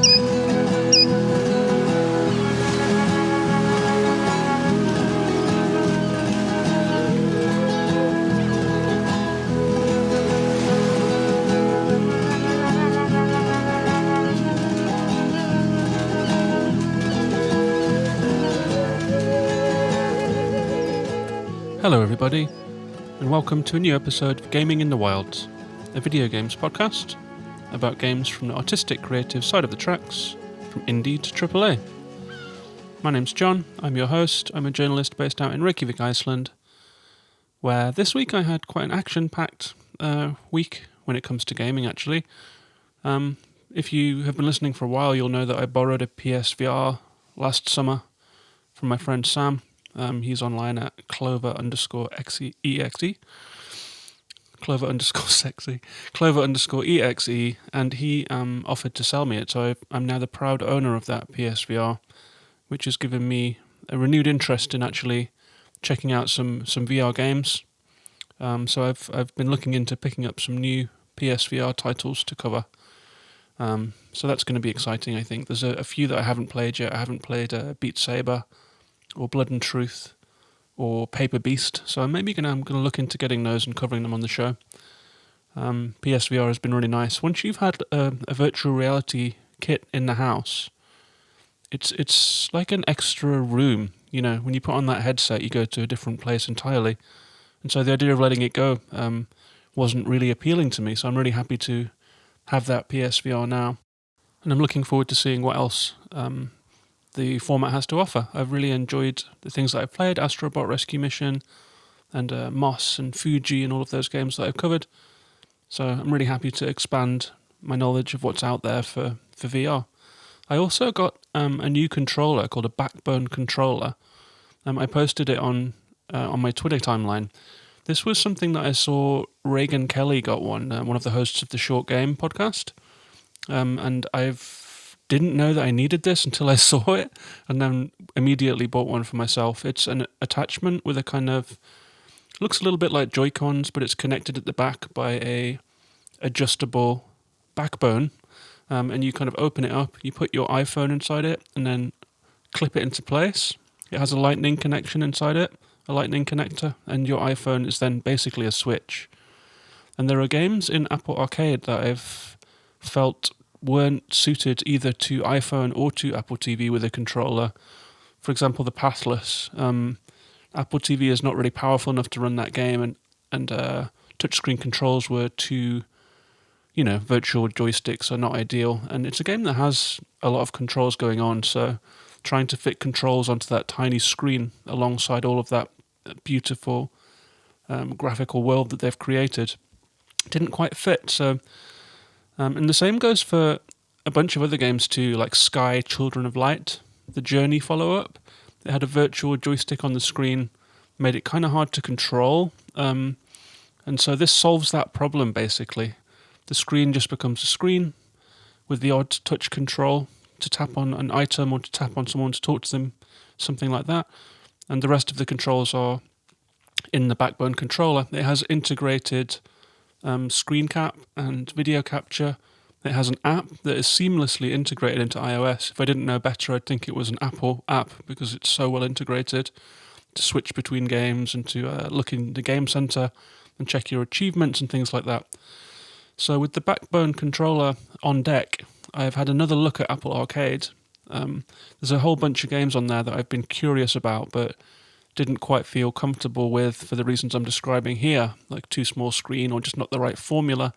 Hello everybody, and welcome to a new episode of Gaming in the Wilds, a video games podcast about games from the artistic creative side of the tracks, from indie to AAA. My name's John, I'm your host, I'm a journalist based out in Reykjavik, Iceland, where this week I had quite an action-packed week when it comes to gaming actually. If you have been listening for a while, you'll know that I borrowed a PSVR last summer from my friend Sam. He's online at Clover_exe, Clover_exe, and he offered to sell me it, so I'm now the proud owner of that PSVR, which has given me a renewed interest in actually checking out some VR games. So I've been looking into picking up some new PSVR titles to cover. So that's going to be exciting, I think. There's a few that I haven't played yet. I haven't played Beat Saber, or Blood and Truth, or Paper Beast. So I'm going to look into getting those and covering them on the show. PSVR has been really nice. Once you've had a virtual reality kit in the house, it's like an extra room. You know, when you put on that headset, you go to a different place entirely. And so the idea of letting it go wasn't really appealing to me. So I'm really happy to have that PSVR now. And I'm looking forward to seeing what else the format has to offer. I've really enjoyed the things that I've played, Astro Bot Rescue Mission, and Moss and Fuji and all of those games that I've covered. So I'm really happy to expand my knowledge of what's out there for VR. I also got a new controller called a Backbone controller. I posted it on my Twitter timeline. This was something that I saw Reagan Kelly got one of the hosts of the Short Game podcast. And didn't know that I needed this until I saw it, and then immediately bought one for myself. It's an attachment with a kind of, looks a little bit like Joy-Cons, but it's connected at the back by a adjustable backbone, and you kind of open it up, you put your iPhone inside it, and then clip it into place. It has a lightning connection inside it, a lightning connector, and your iPhone is then basically a switch. And there are games in Apple Arcade that I've felt weren't suited either to iPhone or to Apple TV with a controller. For example, The Pathless. Apple TV is not really powerful enough to run that game, and touchscreen controls were too, virtual joysticks are not ideal. And it's a game that has a lot of controls going on, so trying to fit controls onto that tiny screen alongside all of that beautiful graphical world that they've created didn't quite fit. So and the same goes for a bunch of other games too, like Sky, Children of Light, the Journey follow-up. It had a virtual joystick on the screen, made it kind of hard to control. And so this solves that problem, basically. The screen just becomes a screen with the odd touch control to tap on an item or to tap on someone to talk to them, something like that. And the rest of the controls are in the Backbone controller. It has integrated screen cap and video capture. It has an app that is seamlessly integrated into iOS. If I didn't know better, I'd think it was an Apple app because it's so well integrated to switch between games and to look in the game center and check your achievements and things like that. So with the Backbone controller on deck, I've had another look at Apple Arcade. There's a whole bunch of games on there that I've been curious about, but didn't quite feel comfortable with for the reasons I'm describing here, like too small screen or just not the right formula.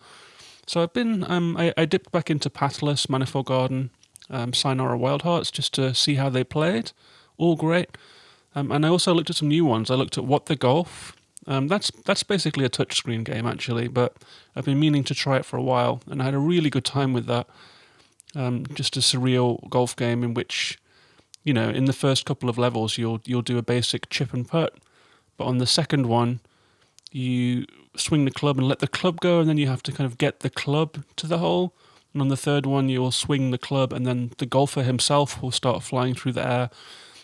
So I've been, I dipped back into Pathless, Manifold Garden, Sayonara Wild Hearts just to see how they played. All great. And I also looked at some new ones. I looked at What the Golf. That's basically a touchscreen game actually, but I've been meaning to try it for a while, and I had a really good time with that. Just a surreal golf game in which, in the first couple of levels, you'll do a basic chip and putt, but on the second one, you swing the club and let the club go, and then you have to kind of get the club to the hole. And on the third one, you'll swing the club, and then the golfer himself will start flying through the air,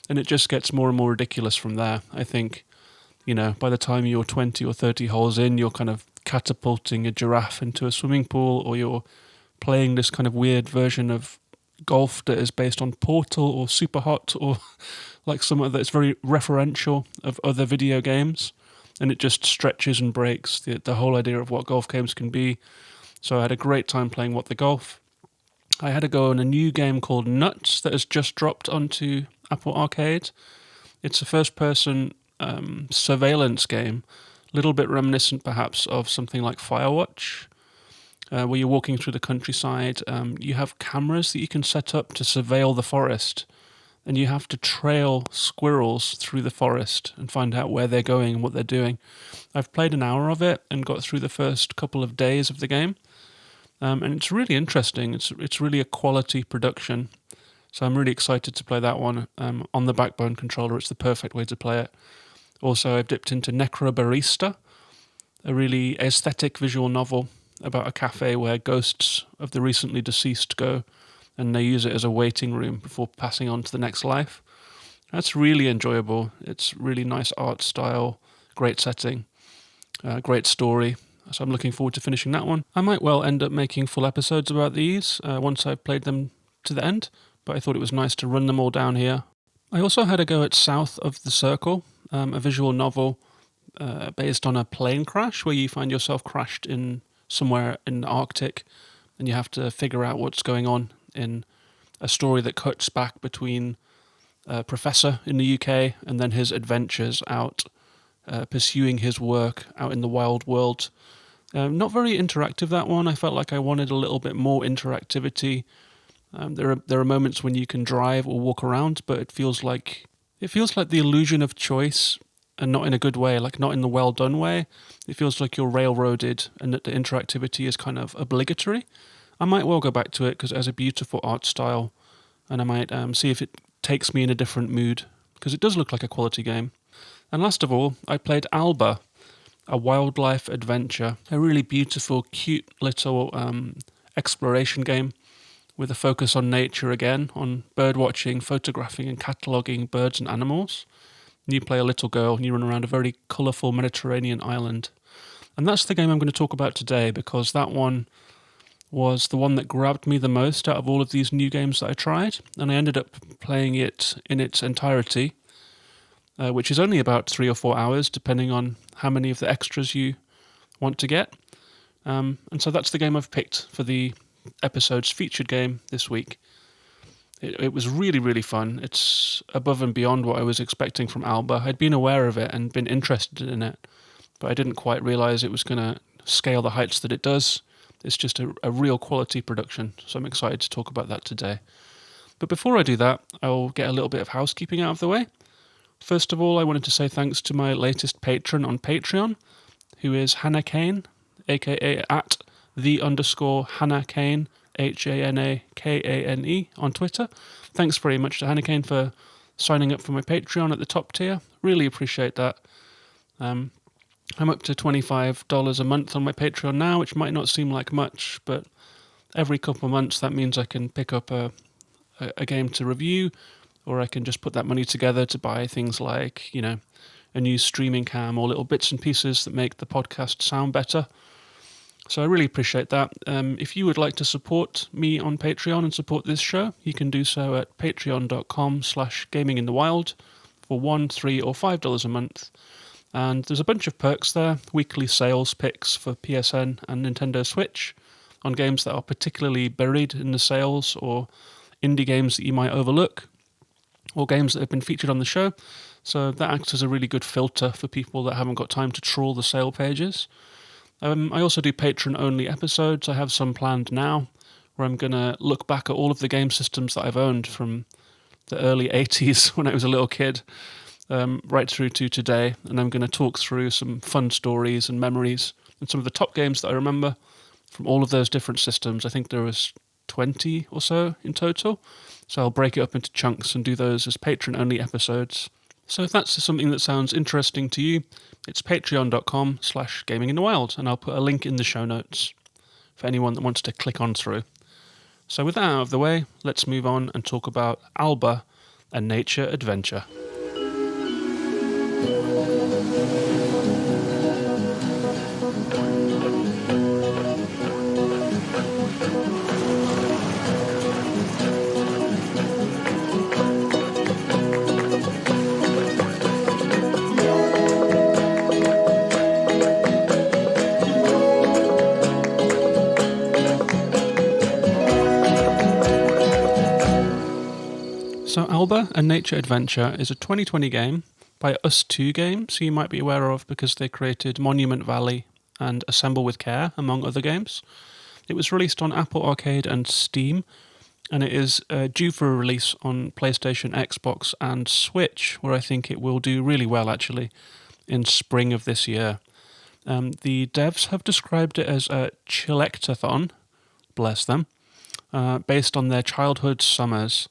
and it just gets more and more ridiculous from there. I think, by the time you're 20 or 30 holes in, you're kind of catapulting a giraffe into a swimming pool, or you're playing this kind of weird version of golf that is based on Portal or Superhot or like something that's very referential of other video games, and it just stretches and breaks the whole idea of what golf games can be. So I had a great time playing What the Golf. I had a go on a new game called Nuts that has just dropped onto Apple Arcade. It's a first-person surveillance game, a little bit reminiscent perhaps of something like Firewatch, where you're walking through the countryside. You have cameras that you can set up to surveil the forest, and you have to trail squirrels through the forest and find out where they're going and what they're doing. I've played an hour of it and got through the first couple of days of the game, and it's really interesting. It's really a quality production, so I'm really excited to play that one on the Backbone controller. It's the perfect way to play it. Also, I've dipped into Necrobarista, a really aesthetic visual novel about a cafe where ghosts of the recently deceased go, and they use it as a waiting room before passing on to the next life. That's really enjoyable. It's really nice art style, great setting, great story. So I'm looking forward to finishing that one. I might well end up making full episodes about these once I've played them to the end, but I thought it was nice to run them all down here. I also had a go at South of the Circle, a visual novel based on a plane crash where you find yourself crashed in somewhere in the Arctic, and you have to figure out what's going on in a story that cuts back between a professor in the UK and then his adventures out pursuing his work out in the wild world. Not very interactive, that one. I felt like I wanted a little bit more interactivity. There are moments when you can drive or walk around, but it feels like the illusion of choice, and not in a good way, like not in the well done way. It feels like you're railroaded and that the interactivity is kind of obligatory. I might well go back to it because it has a beautiful art style, and I might see if it takes me in a different mood, because it does look like a quality game. And last of all, I played Alba, a wildlife adventure, a really beautiful, cute little exploration game with a focus on nature again, on bird watching, photographing and cataloguing birds and animals. And you play a little girl and you run around a very colourful Mediterranean island. And that's the game I'm going to talk about today, because that one was the one that grabbed me the most out of all of these new games that I tried, and I ended up playing it in its entirety, which is only about 3 or 4 hours, depending on how many of the extras you want to get. And so that's the game I've picked for the episode's featured game this week. It was really, really fun. It's above and beyond what I was expecting from Alba. I'd been aware of it and been interested in it, but I didn't quite realise it was going to scale the heights that it does. It's just a real quality production, so I'm excited to talk about that today. But before I do that, I'll get a little bit of housekeeping out of the way. First of all, I wanted to say thanks to my latest patron on Patreon, who is Hannah Kane, aka at @the_Hannah Kane, HANAKANE on Twitter. Thanks very much to Hannah Kane for signing up for my Patreon at the top tier. Really appreciate that. I'm up to $25 a month on my Patreon now, which might not seem like much, but every couple of months that means I can pick up a game to review, or I can just put that money together to buy things like, a new streaming cam or little bits and pieces that make the podcast sound better. So I really appreciate that. If you would like to support me on Patreon and support this show, you can do so at patreon.com/gaminginthewild for $1, $3 or $5 a month. And there's a bunch of perks there, weekly sales picks for PSN and Nintendo Switch on games that are particularly buried in the sales, or indie games that you might overlook, or games that have been featured on the show. So that acts as a really good filter for people that haven't got time to trawl the sale pages. I also do patron-only episodes. I have some planned now, where I'm going to look back at all of the game systems that I've owned from the early 80s when I was a little kid, right through to today, and I'm going to talk through some fun stories and memories and some of the top games that I remember from all of those different systems. I think there was 20 or so in total, so I'll break it up into chunks and do those as patron-only episodes. So if that's something that sounds interesting to you, it's patreon.com/gaminginthewild, and I'll put a link in the show notes for anyone that wants to click on through. So with that out of the way, let's move on and talk about Alba, a nature adventure. So Alba, A Nature Adventure, is a 2020 game by Us2 Games, who you might be aware of because they created Monument Valley and Assemble with Care, among other games. It was released on Apple Arcade and Steam, and it is due for a release on PlayStation, Xbox, and Switch, where I think it will do really well actually in spring of this year. The devs have described it as a chillectathon, bless them, based on their childhood summers.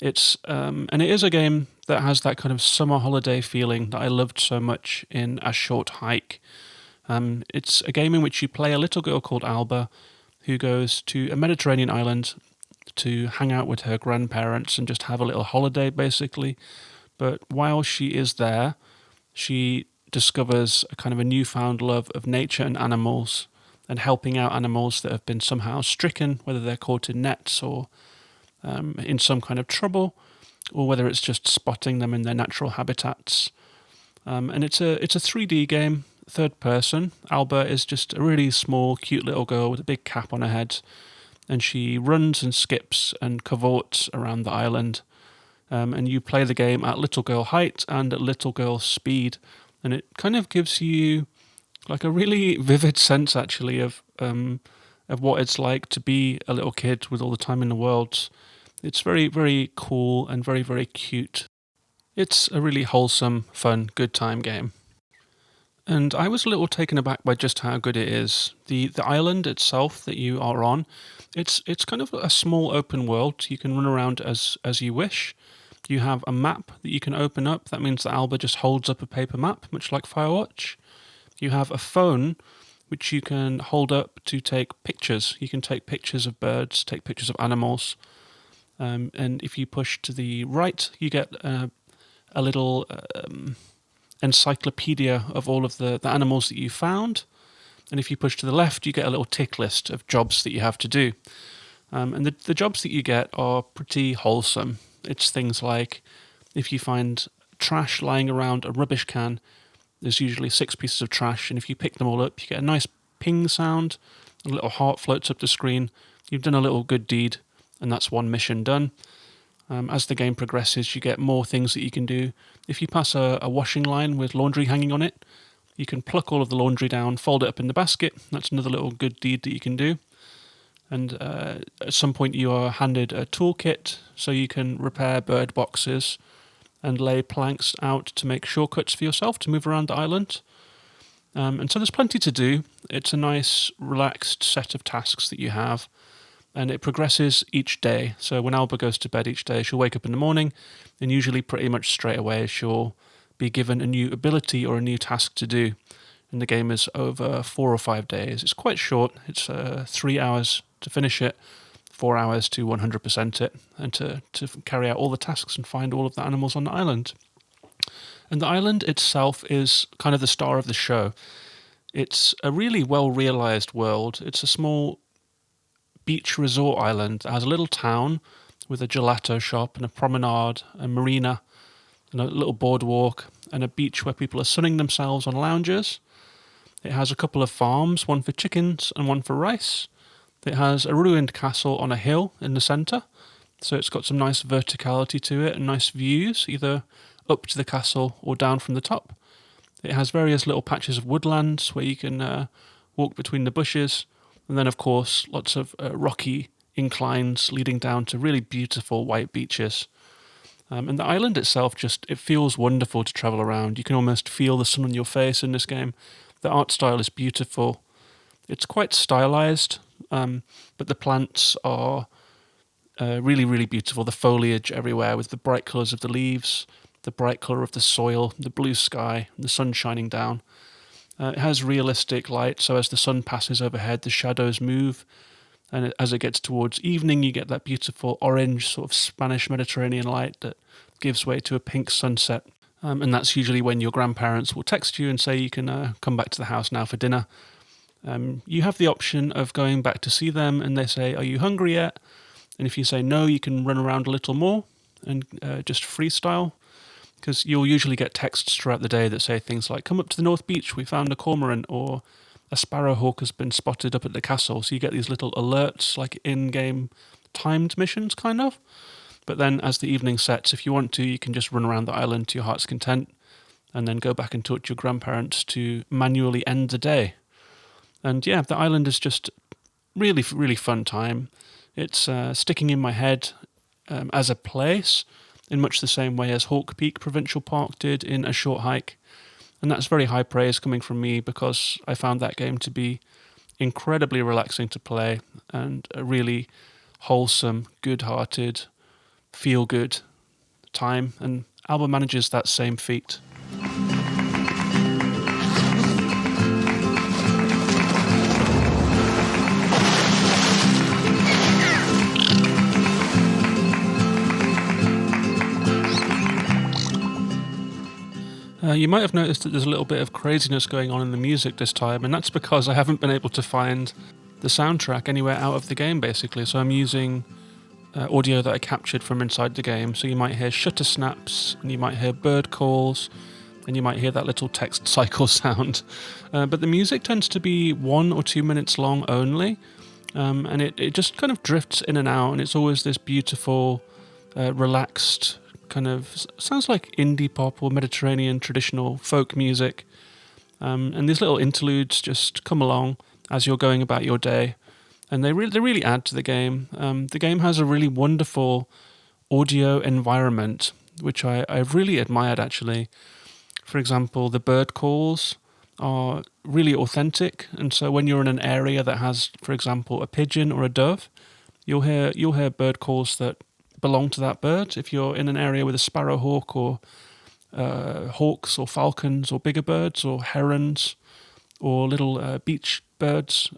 And it is a game that has that kind of summer holiday feeling that I loved so much in A Short Hike. It's a game in which you play a little girl called Alba, who goes to a Mediterranean island to hang out with her grandparents and just have a little holiday, basically. But while she is there, she discovers a kind of a newfound love of nature and animals and helping out animals that have been somehow stricken, whether they're caught in nets or in some kind of trouble, or whether it's just spotting them in their natural habitats. And it's a 3D game, third person. Alba is just a really small, cute little girl with a big cap on her head, and she runs and skips and cavorts around the island. And you play the game at little girl height and at little girl speed, and it kind of gives you like a really vivid sense, actually, of what it's like to be a little kid with all the time in the world. It's very, very cool and very, very cute. It's a really wholesome, fun, good time game. And I was a little taken aback by just how good it is. The island itself that you are on, it's kind of a small open world. You can run around as you wish. You have a map that you can open up. That means that Alba just holds up a paper map, much like Firewatch. You have a phone which you can hold up to take pictures. You can take pictures of birds, take pictures of animals. And if you push to the right, you get a little encyclopedia of all of the animals that you found. And if you push to the left, you get a little tick list of jobs that you have to do. And the jobs that you get are pretty wholesome. It's things like if you find trash lying around a rubbish can, there's usually 6 pieces of trash, and if you pick them all up, you get a nice ping sound, a little heart floats up the screen. You've done a little good deed, and that's one mission done. As the game progresses, you get more things that you can do. If you pass a washing line with laundry hanging on it, you can pluck all of the laundry down, fold it up in the basket. That's another little good deed that you can do. And at some point you are handed a toolkit, so you can repair bird boxes and lay planks out to make shortcuts for yourself to move around the island. And so there's plenty to do. It's a nice, relaxed set of tasks that you have, and it progresses each day. So when Alba goes to bed each day, she'll wake up in the morning, and usually pretty much straight away she'll be given a new ability or a new task to do. And the game is over 4 or 5 days. It's quite short. It's 3 hours to finish it, 4 hours to 100% it, and to carry out all the tasks and find all of the animals on the island. And the island itself is kind of the star of the show. It's a really well-realised world. It's a small beach resort island that has a little town with a gelato shop and a promenade, a marina, and a little boardwalk, and a beach where people are sunning themselves on lounges. It has a couple of farms, one for chickens and one for rice. It has a ruined castle on a hill in the centre, so it's got some nice verticality to it and nice views, either up to the castle or down from the top. It has various little patches of woodlands where you can walk between the bushes, and then of course lots of rocky inclines leading down to really beautiful white beaches. And the island itself it feels wonderful to travel around. You can almost feel the sun on your face in this game. The art style is beautiful. It's quite stylized, but the plants are really, really beautiful. The foliage everywhere with the bright colours of the leaves, the bright colour of the soil, the blue sky, and the sun shining down. It has realistic light, so as the sun passes overhead, the shadows move, and as it gets towards evening, you get that beautiful orange sort of Spanish Mediterranean light that gives way to a pink sunset. And that's usually when your grandparents will text you and say you can come back to the house now for dinner. You have the option of going back to see them, and they say, "Are you hungry yet?" And if you say no, you can run around a little more and just freestyle, because you'll usually get texts throughout the day that say things like, "Come up to the North Beach, we found a cormorant," or "A sparrowhawk has been spotted up at the castle." So you get these little alerts, like in-game timed missions, kind of. But then as the evening sets, if you want to, you can just run around the island to your heart's content and then go back and talk to your grandparents to manually end the day. And yeah, the island is just really, really fun time. It's sticking in my head as a place in much the same way as Hawk Peak Provincial Park did in A Short Hike. And that's very high praise coming from me because I found that game to be incredibly relaxing to play and a really wholesome, good-hearted, feel-good time. And Alba manages that same feat. You might have noticed that there's a little bit of craziness going on in the music this time, and that's because I haven't been able to find the soundtrack anywhere out of the game, basically. So I'm using audio that I captured from inside the game. So you might hear shutter snaps, and you might hear bird calls, and you might hear that little text cycle sound. But the music tends to be 1 or 2 minutes long only, and it just kind of drifts in and out, and it's always this beautiful, relaxed kind of sounds like indie pop or Mediterranean traditional folk music, and these little interludes just come along as you're going about your day, and they really add to the game. The game has a really wonderful audio environment, which I've really admired actually. For example, the bird calls are really authentic, and so when you're in an area that has, for example, a pigeon or a dove, you'll hear bird calls that belong to that bird. If you're in an area with a sparrowhawk or hawks or falcons or bigger birds or herons or little beach birds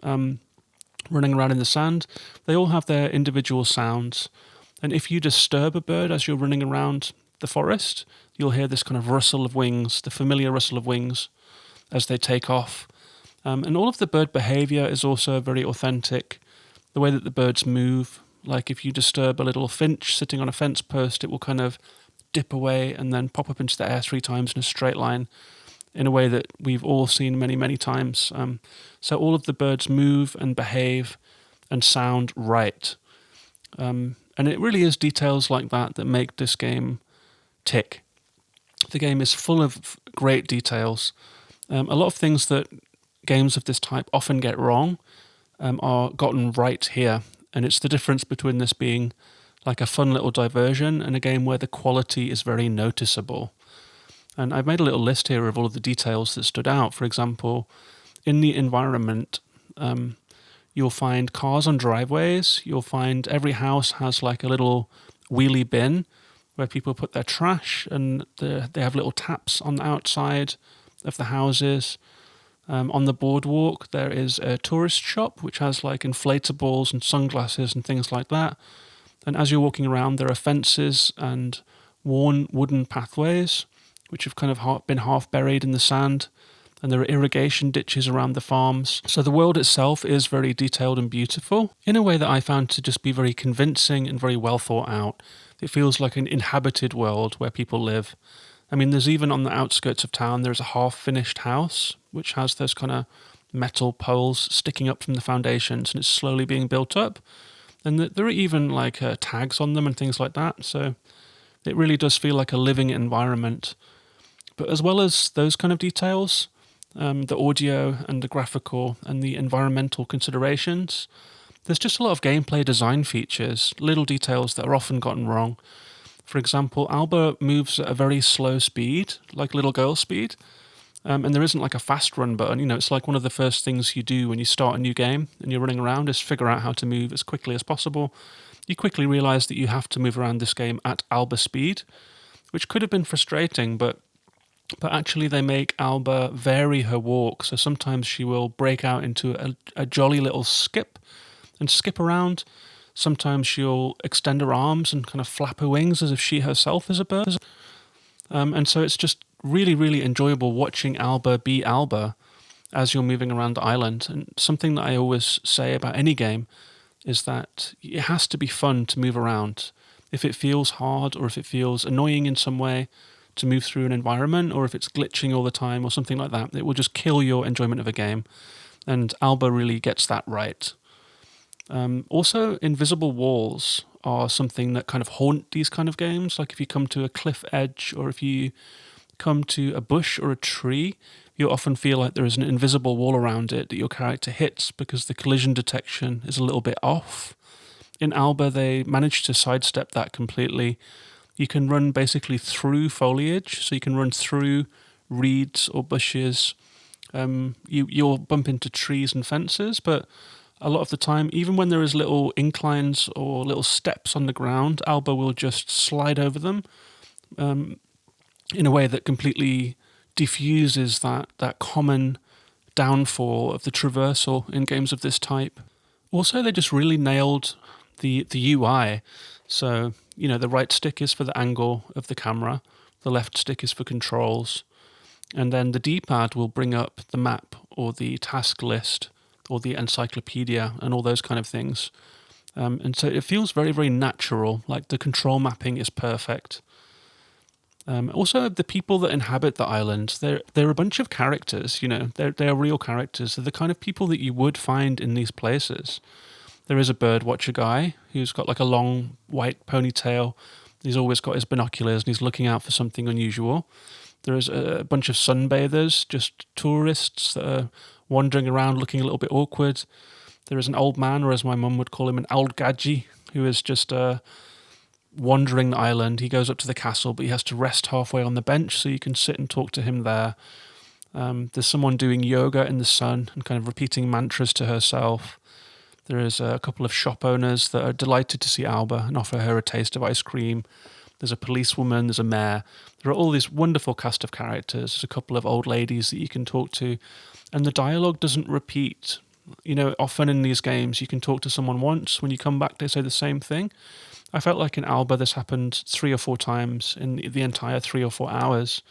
running around in the sand, they all have their individual sounds. And if you disturb a bird as you're running around the forest, you'll hear this kind of rustle of wings, the familiar rustle of wings as they take off. And all of the bird behavior is also very authentic. The way that the birds move, like if you disturb a little finch sitting on a fence post, it will kind of dip away and then pop up into the air 3 times in a straight line in a way that we've all seen many, many times. So all of the birds move and behave and sound right. And it really is details like that that make this game tick. The game is full of great details. A lot of things that games of this type often get wrong are gotten right here. And it's the difference between this being like a fun little diversion and a game where the quality is very noticeable. And I've made a little list here of all of the details that stood out. For example, in the environment, you'll find cars on driveways. You'll find every house has like a little wheelie bin where people put their trash, and they have little taps on the outside of the houses. On the boardwalk, there is a tourist shop which has like inflatables and sunglasses and things like that. And as you're walking around, there are fences and worn wooden pathways which have kind of been half buried in the sand. And there are irrigation ditches around the farms. So the world itself is very detailed and beautiful in a way that I found to just be very convincing and very well thought out. It feels like an inhabited world where people live. I mean, there's even on the outskirts of town, there's a half-finished house, which has those kind of metal poles sticking up from the foundations, and it's slowly being built up. And there are even like tags on them and things like that. So it really does feel like a living environment. But as well as those kind of details, the audio and the graphical and the environmental considerations, there's just a lot of gameplay design features, little details that are often gotten wrong. For example, Alba moves at a very slow speed, like little girl speed, and there isn't like a fast run button. You know, it's like one of the first things you do when you start a new game and you're running around is figure out how to move as quickly as possible. You quickly realise that you have to move around this game at Alba speed, which could have been frustrating, but actually they make Alba vary her walk. So sometimes she will break out into a jolly little skip and skip around. Sometimes she'll extend her arms and kind of flap her wings as if she herself is a bird. And so it's just really, really enjoyable watching Alba be Alba as you're moving around the island. And something that I always say about any game is that it has to be fun to move around. If it feels hard or if it feels annoying in some way to move through an environment, or if it's glitching all the time or something like that, it will just kill your enjoyment of a game. And Alba really gets that right. Also, invisible walls are something that kind of haunt these kind of games. Like if you come to a cliff edge or if you come to a bush or a tree, you often feel like there is an invisible wall around it that your character hits because the collision detection is a little bit off. In Alba, they managed to sidestep that completely. You can run basically through foliage, so you can run through reeds or bushes. You'll bump into trees and fences, but a lot of the time, even when there is little inclines or little steps on the ground, Alba will just slide over them in a way that completely diffuses that common downfall of the traversal in games of this type. Also, they just really nailed the UI. So, the right stick is for the angle of the camera, the left stick is for controls, and then the D-pad will bring up the map or the task list or the encyclopedia and all those kind of things. And so it feels very, very natural, like the control mapping is perfect. Also, the people that inhabit the island, they're a bunch of characters, they're real characters. They're the kind of people that you would find in these places. There is a bird watcher guy who's got like a long white ponytail. He's always got his binoculars and he's looking out for something unusual. There is a bunch of sunbathers, just tourists that are wandering around looking a little bit awkward. There is an old man, or as my mum would call him, an old gadgie, who is just wandering the island. He goes up to the castle, but he has to rest halfway on the bench, so you can sit and talk to him there. There's someone doing yoga in the sun and kind of repeating mantras to herself. There is a couple of shop owners that are delighted to see Alba and offer her a taste of ice cream. There's a policewoman, there's a mayor. There are all these wonderful cast of characters. There's a couple of old ladies that you can talk to. And the dialogue doesn't repeat. Often in these games, you can talk to someone once. When you come back, they say the same thing. I felt like in Alba, this happened 3 or 4 times in the entire 3 or 4 hours.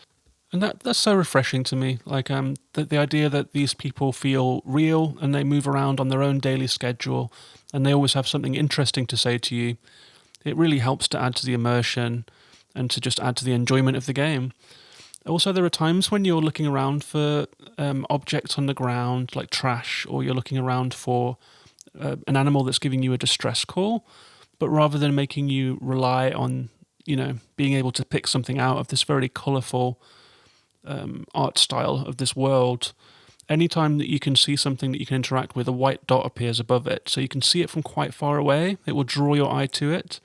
And that's so refreshing to me. Like the idea that these people feel real and they move around on their own daily schedule and they always have something interesting to say to you. It really helps to add to the immersion and to just add to the enjoyment of the game. Also, there are times when you're looking around for objects on the ground, like trash, or you're looking around for an animal that's giving you a distress call. But rather than making you rely on, being able to pick something out of this very colourful art style of this world, anytime that you can see something that you can interact with, a white dot appears above it. So you can see it from quite far away. It will draw your eye to it.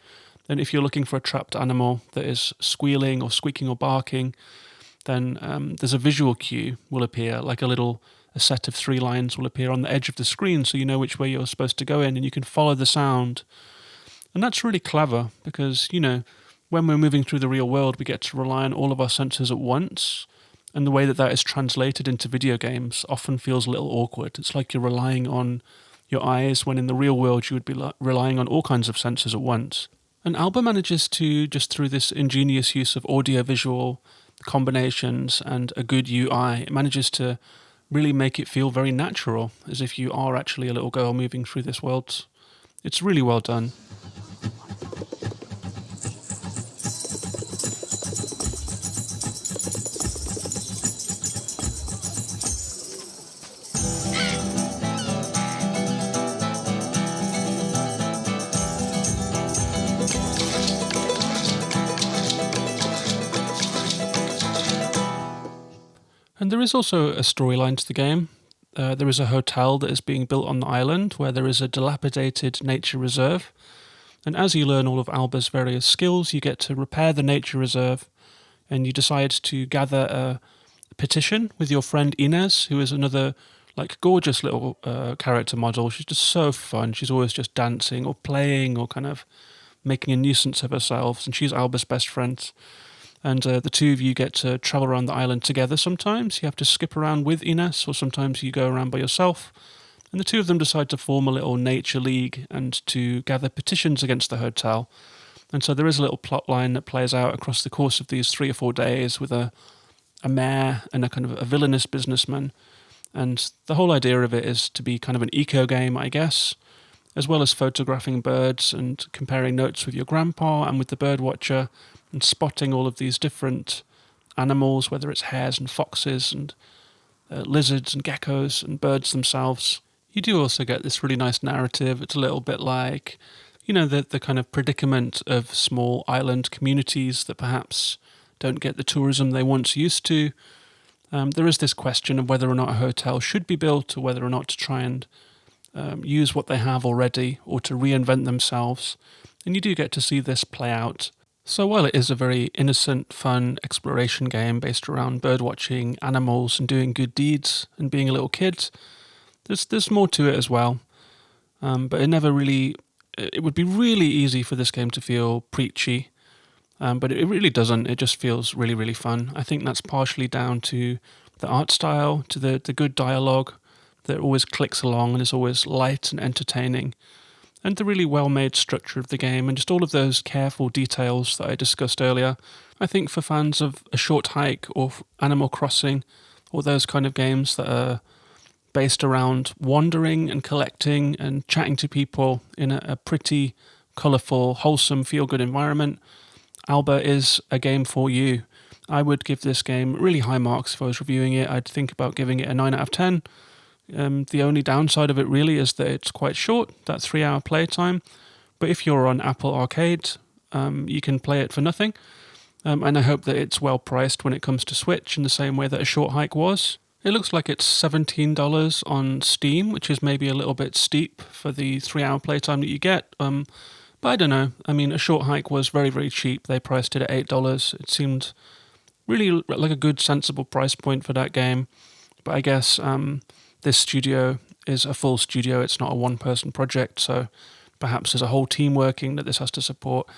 And if you're looking for a trapped animal that is squealing or squeaking or barking, then there's a visual cue will appear, like a set of 3 lines will appear on the edge of the screen so you know which way you're supposed to go in and you can follow the sound. And that's really clever because, when we're moving through the real world, we get to rely on all of our senses at once. And the way that is translated into video games often feels a little awkward. It's like you're relying on your eyes when in the real world you would be relying on all kinds of senses at once. And Alba manages to, just through this ingenious use of audio-visual combinations and a good UI, it manages to really make it feel very natural, as if you are actually a little girl moving through this world. It's really well done. And there is also a storyline to the game. There is a hotel that is being built on the island where there is a dilapidated nature reserve. And as you learn all of Alba's various skills, you get to repair the nature reserve and you decide to gather a petition with your friend Inez, who is another gorgeous little character model. She's just so fun. She's always just dancing or playing or kind of making a nuisance of herself. And she's Alba's best friend. And the two of you get to travel around the island together sometimes. You have to skip around with Ines, or sometimes you go around by yourself. And the two of them decide to form a little nature league and to gather petitions against the hotel. And so there is a little plot line that plays out across the course of these 3 or 4 days with a mayor and a kind of a villainous businessman. And the whole idea of it is to be kind of an eco game, I guess, as well as photographing birds and comparing notes with your grandpa and with the bird watcher and spotting all of these different animals, whether it's hares and foxes and lizards and geckos and birds themselves. You do also get this really nice narrative. It's a little bit like, the kind of predicament of small island communities that perhaps don't get the tourism they once used to. There is this question of whether or not a hotel should be built, or whether or not to try and use what they have already, or to reinvent themselves. And you do get to see this play out. So while it is a very innocent, fun exploration game based around birdwatching, animals, and doing good deeds, and being a little kid, there's more to it as well. But it would be really easy for this game to feel preachy. But it really doesn't. It just feels really, really fun. I think that's partially down to the art style, to the good dialogue that always clicks along and is always light and entertaining, and the really well-made structure of the game, and just all of those careful details that I discussed earlier. I think for fans of A Short Hike or Animal Crossing, or those kind of games that are based around wandering and collecting and chatting to people in a pretty colourful, wholesome, feel-good environment, Alba is a game for you. I would give this game really high marks if I was reviewing it. I'd think about giving it a 9 out of 10. The only downside of it really is that it's quite short, that 3-hour playtime. But if you're on Apple Arcade, you can play it for nothing. And I hope that it's well priced when it comes to Switch in the same way that A Short Hike was. It looks like it's $17 on Steam, which is maybe a little bit steep for the 3-hour playtime that you get. But I don't know. I mean, A Short Hike was very, very cheap. They priced it at $8. It seemed really like a good, sensible price point for that game. But I guess this studio is a full studio. It's not a one-person project, so perhaps there's a whole team working that this has to support.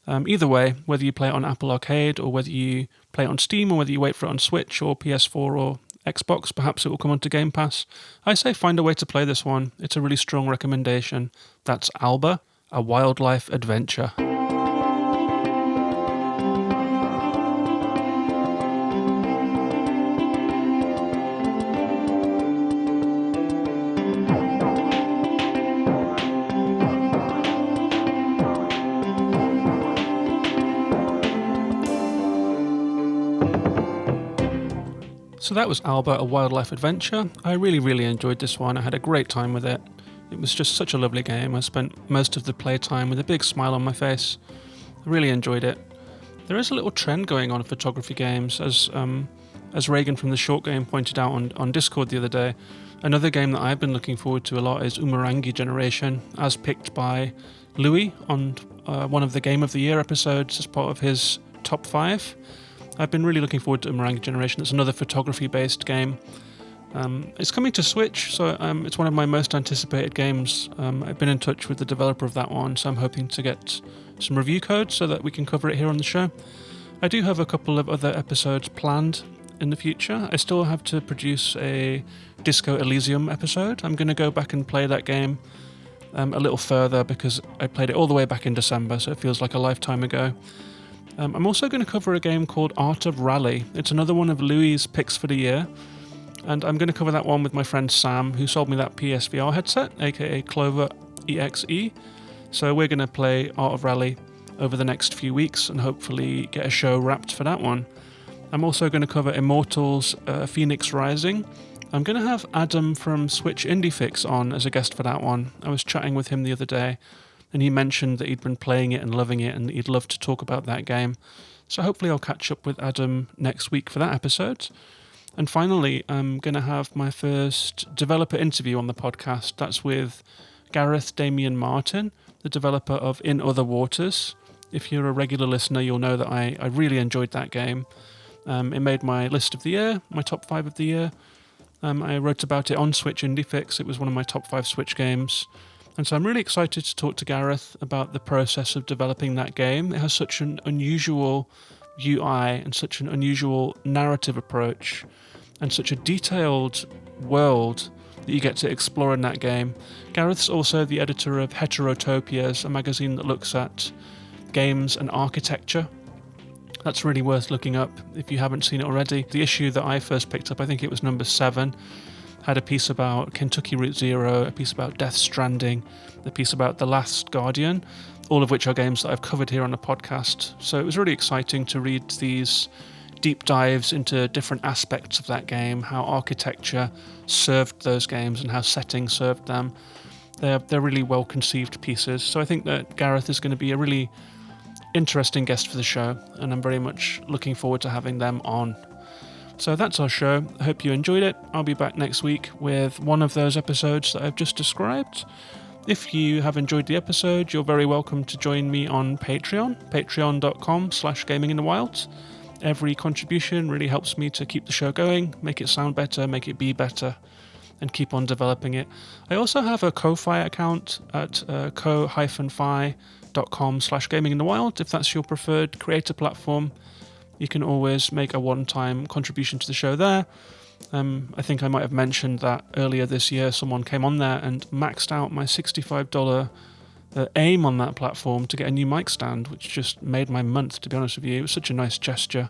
Either way, whether you play it on Apple Arcade, or whether you play it on Steam, or whether you wait for it on Switch or PS4 or Xbox, perhaps it will come onto Game Pass. I say find a way to play this one. It's a really strong recommendation. That's Alba, a wildlife adventure. So that was Alba, a wildlife adventure. I really, really enjoyed this one. I had a great time with it. It was just such a lovely game. I spent most of the playtime with a big smile on my face. I really enjoyed it. There is a little trend going on in photography games, as Reagan from the Short Game pointed out on Discord the other day. Another game that I've been looking forward to a lot is Umurangi Generation, as picked by Louis on one of the Game of the Year episodes as part of his top 5. I've been really looking forward to Umurangi Generation. It's another photography-based game. It's coming to Switch, so it's one of my most anticipated games. I've been in touch with the developer of that one, so I'm hoping to get some review codes so that we can cover it here on the show. I do have a couple of other episodes planned in the future. I still have to produce a Disco Elysium episode. I'm going to go back and play that game a little further, because I played it all the way back in December, so it feels like a lifetime ago. I'm also going to cover a game called Art of Rally. It's another one of Louis' picks for the year, and I'm going to cover that one with my friend Sam, who sold me that PSVR headset, aka Clover EXE. So we're going to play Art of Rally over the next few weeks and hopefully get a show wrapped for that one. I'm also going to cover Immortals, Fenyx Rising. I'm going to have Adam from Switch Indie Fix on as a guest for that one. I was chatting with him the other day, and he mentioned that he'd been playing it and loving it, and he'd love to talk about that game. So hopefully I'll catch up with Adam next week for that episode. And finally, I'm going to have my first developer interview on the podcast. That's with Gareth Damian Martin, the developer of In Other Waters. If you're a regular listener, you'll know that I really enjoyed that game. It made my list of the year, my top 5 of the year. I wrote about it on Switch Indie Fix. It was one of my top 5 Switch games. And so I'm really excited to talk to Gareth about the process of developing that game. It has such an unusual UI and such an unusual narrative approach and such a detailed world that you get to explore in that game. Gareth's also the editor of Heterotopias, a magazine that looks at games and architecture. That's really worth looking up if you haven't seen it already. The issue that I first picked up, I think it was number 7, had a piece about Kentucky Route Zero, a piece about Death Stranding, a piece about The Last Guardian, all of which are games that I've covered here on the podcast. So it was really exciting to read these deep dives into different aspects of that game, how architecture served those games and how setting served them. They're really well-conceived pieces. So I think that Gareth is going to be a really interesting guest for the show, and I'm very much looking forward to having them on. So that's our show. I hope you enjoyed it. I'll be back next week with one of those episodes that I've just described. If you have enjoyed the episode, you're very welcome to join me on Patreon, patreon.com/gaminginthewild. Every contribution really helps me to keep the show going, make it sound better, make it be better, and keep on developing it. I also have a Ko-Fi account at ko-fi.com/gaminginthewild. If that's your preferred creator platform, you can always make a one-time contribution to the show there. I think I might have mentioned that earlier this year someone came on there and maxed out my $65 aim on that platform to get a new mic stand, which just made my month, to be honest with you. It was such a nice gesture,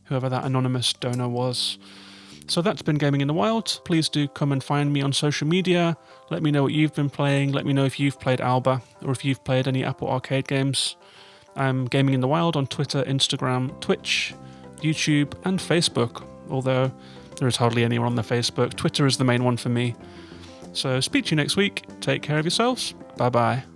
whoever that anonymous donor was. So that's been Gaming in the Wild. Please do come and find me on social media. Let me know what you've been playing. Let me know if you've played Alba or if you've played any Apple Arcade games. I'm Gaming in the Wild on Twitter, Instagram, Twitch, YouTube, and Facebook, although there is hardly anyone on the Facebook. Twitter is the main one for me. So speak to you next week. Take care of yourselves. Bye-bye.